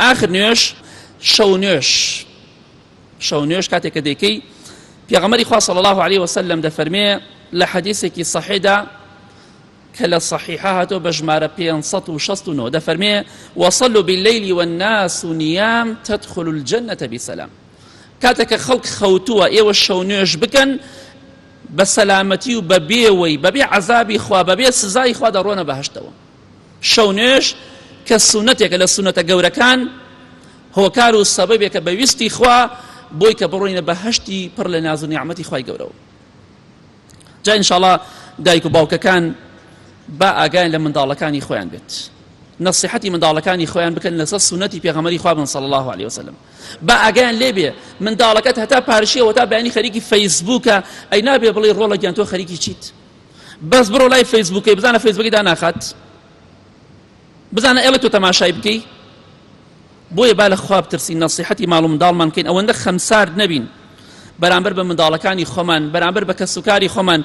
آخر نوێش شەو نوێش کاتێک کە دەیکەی پێغەمبەری خوا صلی الله عليه وسلم دەفەرمێ لە حەدیثێکی صحیحدا کە لە صحیحە هاتۆ بە ژمارە 569 دەفەرمێ وصلوا بالليل والناس نيام تدخل الجنة بسلام کاتێک کە خەڵک خەوتووە ئێوە شەو نوێژ بکەن بە سەلامەتی و بە بێوەی بەبێ عەزابی خوا بەبێ سزای خوا دەڕۆنە بەهەشتەوە. شەو نوێژ کە سونەتێکە لە سونەتە گەورەکان هۆکار و سەبەبێکە بەویستی خوا بۆی کە بڕۆینە بەهەشتی پڕ لە ناز و نیعمەتی خوای گەورەوە. جا ئینشاءڵڵا دایک و باوکەکان با ئاگایان لە منداڵەکانی خۆیان بێت، نەسیحەتی منداڵەکانی خۆیان بکەن لەسەر سونەتی پێغەمبەری خوا بن صلی الله عليه وسلم. با ئاگایان لێ بێ منداڵەکەت هەتا پارشیەوە تا بەیانی خەریکی فەیسبووکە ئەی نابێ بڵێ ڕۆڵە گیان تۆ خەریکی چیت، بەس بڕۆ لای فەیسبووکەی بزانە فەیسبووکی داناخات، بزانە ئێڵە تۆ تەماشای بکەی. بۆیە با لە خوا بترسین، نەسیحەتی ماڵ و منداڵمان بکەین، ئەوەندە خەمسار نەبین بەرامبەر بە منداڵەکانی خۆمان، بەرامبەر بە کەسوکاری خۆمان.